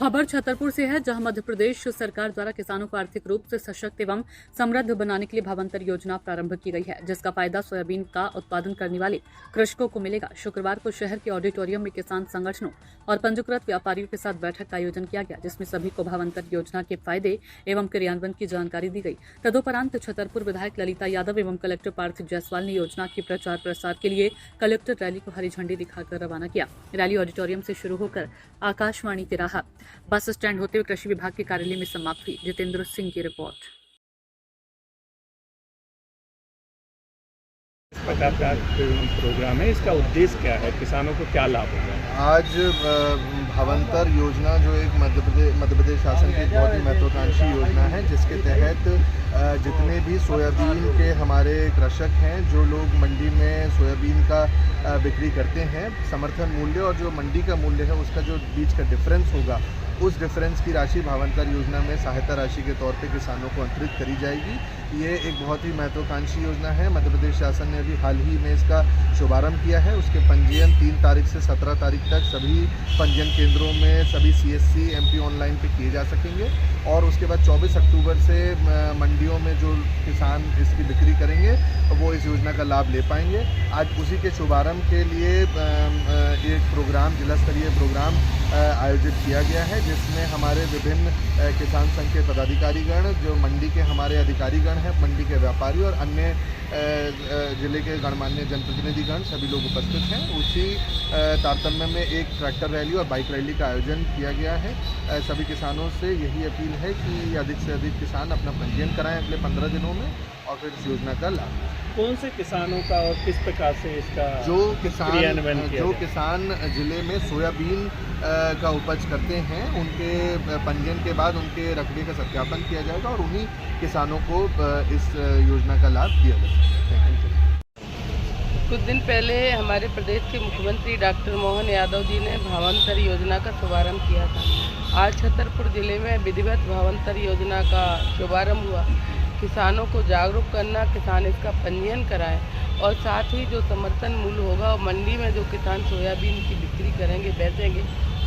खबर छतरपुर से है, जहां मध्य प्रदेश सरकार द्वारा किसानों को आर्थिक रूप से सशक्त एवं समृद्ध बनाने के लिए भावांतर योजना प्रारंभ की गई है, जिसका फायदा सोयाबीन का उत्पादन करने वाले कृषकों को मिलेगा। शुक्रवार को शहर के ऑडिटोरियम में किसान संगठनों और पंजीकृत व्यापारियों के साथ बैठक का आयोजन किया गया, जिसमें सभी को भावांतर योजना के फायदे एवं क्रियान्वयन की जानकारी दी गई। तदुपरांत छतरपुर विधायक ललिता यादव एवं कलेक्टर पार्थिव जायसवाल ने योजना के प्रचार प्रसार के लिए कलेक्टर रैली को हरी झंडी दिखाकर रवाना किया। रैली ऑडिटोरियम से शुरू होकर आकाशवाणी तिराहा बस स्टैंड होते हुए कृषि विभाग के कार्यालय में समाप्त हुई। जितेंद्र सिंह की रिपोर्ट। इस प्रकार का प्रोग्राम है, इसका उद्देश्य क्या है, किसानों को क्या लाभ होगा? आज भावांतर योजना जो एक मध्य प्रदेश शासन की बहुत ही महत्वाकांक्षी योजना है, जिसके तहत जितने भी सोयाबीन के हमारे कृषक हैं, जो लोग मंडी में सोयाबीन का बिक्री करते हैं, समर्थन मूल्य और जो मंडी का मूल्य है उसका जो बीच का डिफरेंस होगा, उस डिफरेंस की राशि भावांतर योजना में सहायता राशि के तौर पे किसानों को अंतरित करी जाएगी। ये एक बहुत ही महत्वाकांक्षी योजना है। मध्य प्रदेश शासन ने अभी हाल ही में इसका शुभारंभ किया है। उसके पंजीयन 3 तारीख से 17 तारीख तक सभी पंजीयन केंद्रों में सभी CSC MP ऑनलाइन पे किए जा सकेंगे और उसके बाद 24 अक्टूबर से मंडियों में जो किसान इसकी बिक्री करेंगे वो इस योजना का लाभ ले पाएंगे। आज उसी के शुभारंभ के लिए एक प्रोग्राम, जिला स्तरीय प्रोग्राम आयोजित किया गया है, जिसमें हमारे विभिन्न किसान संघ के पदाधिकारीगण, जो मंडी के हमारे अधिकारीगण हैं, मंडी के व्यापारी और अन्य जिले के गणमान्य जनप्रतिनिधिगण सभी लोग उपस्थित हैं। उसी तारतम्य में एक ट्रैक्टर रैली और बाइक रैली का आयोजन किया गया है। सभी किसानों से यही अपील है कि अधिक से अधिक किसान अपना पंजीयन कराएं अगले 15 दिनों में और फिर इस योजना का लाभ। कौन से किसानों का और किस प्रकार से इसका जो किसान जिले में सोयाबीन का उपज करते हैं, उनके पंजीयन के बाद उनके रकबे का सत्यापन किया जाएगा और उन्हीं किसानों को इस योजना का लाभ दिया जाएगा। कुछ दिन पहले हमारे प्रदेश के मुख्यमंत्री डॉक्टर मोहन यादव जी ने भावांतर योजना का शुभारंभ किया था। आज छतरपुर जिले में विधिवत भावांतर योजना का शुभारंभ हुआ। किसानों को जागरूक करना, किसान इसका पंजीयन कराएं और साथ ही जो समर्थन मूल्य होगा और मंडी में जो किसान सोयाबीन की बिक्री करेंगे, बेचेंगे,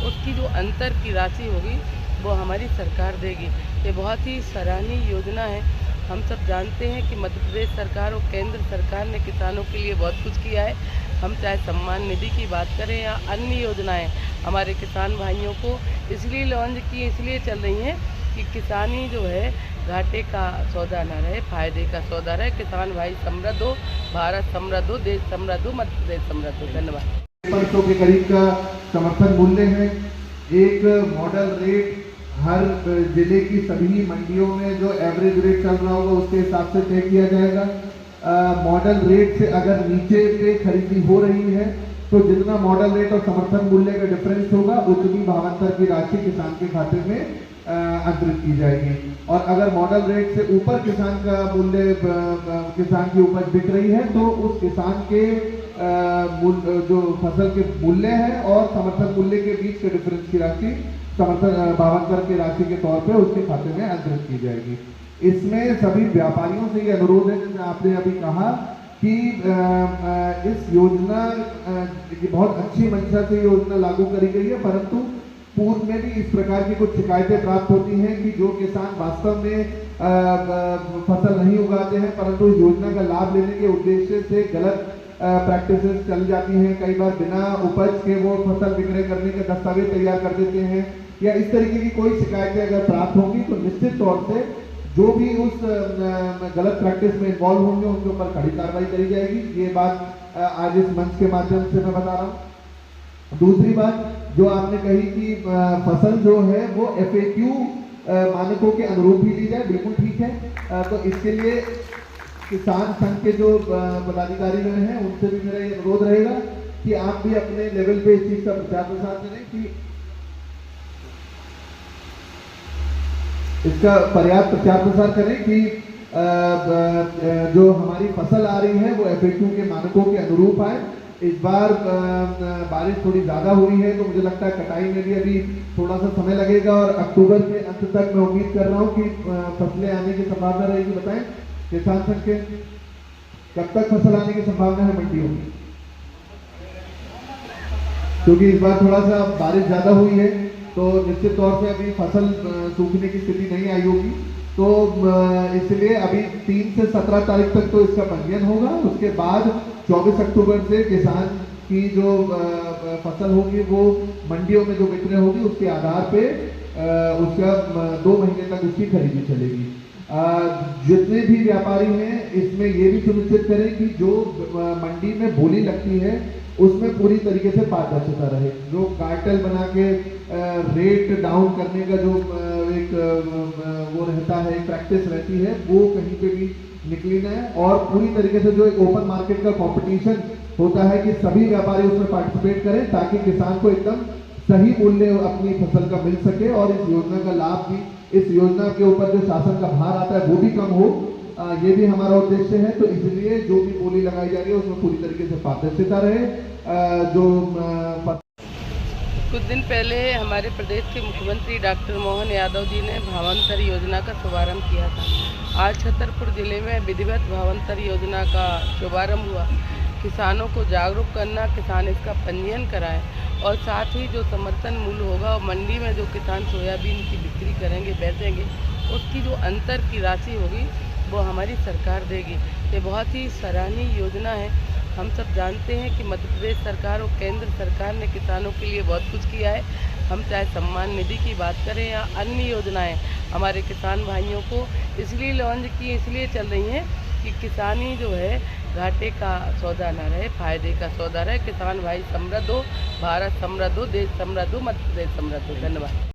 उसकी जो अंतर की राशि होगी वो हमारी सरकार देगी। ये बहुत ही सराहनीय योजना है। हम सब जानते हैं कि मध्य प्रदेश सरकार और केंद्र सरकार ने किसानों के लिए बहुत कुछ किया है। हम चाहे सम्मान निधि की बात करें या अन्य योजनाएं हमारे किसान भाइयों को इसलिए लॉन्च की, इसलिए चल रही हैं कि किसानी जो है घाटे का सौदा न रहे, फायदे का सौदा रहे। किसान भाई समृद्ध हो, भारत समृद्ध हो, देश समृद्ध हो, मध्य प्रदेश समृद्ध हो। धन्यवाद। 500 के करीब का समर्थन मूल्य है। एक मॉडल रेट हर जिले की सभी मंडियों में जो एवरेज रेट चल रहा होगा उसके हिसाब से तय किया जाएगा। मॉडल रेट से अगर नीचे पे खरीदी हो रही है तो जितना मॉडल रेट और समर्थन मूल्य का डिफरेंस होगा उतनी भावांतर की राशि किसान के खाते में अंतरित की जाएगी। और अगर मॉडल रेट से ऊपर किसान का मूल्य, किसान की उपज बिक रही है तो उस किसान के जो फसल के मूल्य है और समर्थन मूल्य के बीच के डिफरेंस की राशि समर्थन भावांतर की राशि के तौर पे उसके खाते में अंतरित की जाएगी। इसमें सभी व्यापारियों से ये अनुरोध है, जैसे आपने अभी कहा कि इस योजना की बहुत अच्छी मंशा से योजना लागू करी गई है, परंतु पूर्व में भी इस प्रकार की कुछ शिकायतें प्राप्त होती हैं कि जो किसान वास्तव में फसल नहीं उगाते हैं परंतु इस योजना का लाभ लेने के उद्देश्य से गलत प्रैक्टिसेस चल जाती हैं। कई बार बिना उपज के वो फसल विक्रय करने के दस्तावेज तैयार कर देते हैं या इस तरीके की कोई शिकायतें अगर प्राप्त होंगी तो निश्चित तौर से जो भी उस गलत प्रैक्टिस में इन्वॉल्व होंगे उनके ऊपर कड़ी कार्रवाई करी जाएगी। ये बात आज इस मंच के माध्यम से मैं बता रहा हूँ। दूसरी बात जो आपने कही कि फसल जो है वो FAQ मानकों के अनुरूप ही ली जाए, बिल्कुल ठीक है। तो इसके लिए किसान संघ के जो पदाधिकारी हैं उनसे भी मेरा ये अनुरोध रहेगा कि आप भी अपने लेवल पे इस चीज का प्रचार प्रसार करें कि इसका पर्याप्त प्रचार प्रसार करें कि जो हमारी फसल आ रही है वो FAQ के मानकों के अनुरूप आए। इस बार बारिश थोड़ी ज़्यादा हुई है तो मुझे लगता है कटाई में भी अभी थोड़ा सा समय लगेगा और अक्टूबर के अंत तक मैं उम्मीद कर रहा हूँ कि फसलें आने की संभावना रहेगी। बताएं किसान संघ के कब तक फसल आने की संभावना है मंडियों में? क्योंकि इस बार थोड़ा सा बारिश ज़्यादा हुई है तो निश्चित तौर से अभी फसल सूखने की स्थिति नहीं आई होगी, तो इसलिए अभी 3 से 17 तारीख तक तो इसका पंजीयन होगा। उसके बाद 24 अक्टूबर से किसान की जो फसल होगी वो मंडियों में जो विक्रय होगी उसके आधार पे उसका 2 महीने तक उसकी खरीदी चलेगी। जितने भी व्यापारी हैं इसमें ये भी सुनिश्चित करें कि जो मंडी में बोली लगती है उसमें पूरी तरीके से पारदर्शिता रहे। जो कार्टेल बना के रेट डाउन करने का जो एक वो रहता है, एक प्रैक्टिस रहती है, वो कहीं पे भी निकली ना है। और पूरी तरीके से जो एक ओपन मार्केट का कंपटीशन होता है कि सभी व्यापारी उसमें पार्टिसिपेट करें ताकि किसान को एकदम सही मूल्य अपनी फसल का मिल सके और इस योजना का लाभ भी, इस योजना के ऊपर जो शासन का भार आता है वो भी कम हो, ये भी हमारा उद्देश्य है। तो इसलिए जो भी बोली लगाई जा रही है उसमें पूरी तरीके से पारदर्शिता रहे। कुछ दिन पहले हमारे प्रदेश के मुख्यमंत्री डॉक्टर मोहन यादव जी ने भावांतर योजना का शुभारंभ किया था। आज छतरपुर जिले में विधिवत भावांतर योजना का शुभारंभ हुआ। किसानों को जागरूक करना, किसान इसका पंजीयन कराएं और साथ ही जो समर्थन मूल्य होगा और मंडी में जो किसान सोयाबीन की बिक्री करेंगे, बेचेंगे, उसकी जो अंतर की राशि होगी वो हमारी सरकार देगी। ये बहुत ही सराहनीय योजना है। हम सब जानते हैं कि मध्य प्रदेश सरकार और केंद्र सरकार ने किसानों के लिए बहुत कुछ किया है। हम चाहे सम्मान निधि की बात करें या अन्य योजनाएं हमारे किसान भाइयों को इसलिए लॉन्च की, इसलिए चल रही हैं कि किसानी जो है घाटे का सौदा न रहे, फायदे का सौदा रहे। किसान भाई समृद्ध हो, भारत समृद्ध हो, देश समृद्ध हो, मध्य प्रदेश समृद्ध हो। धन्यवाद।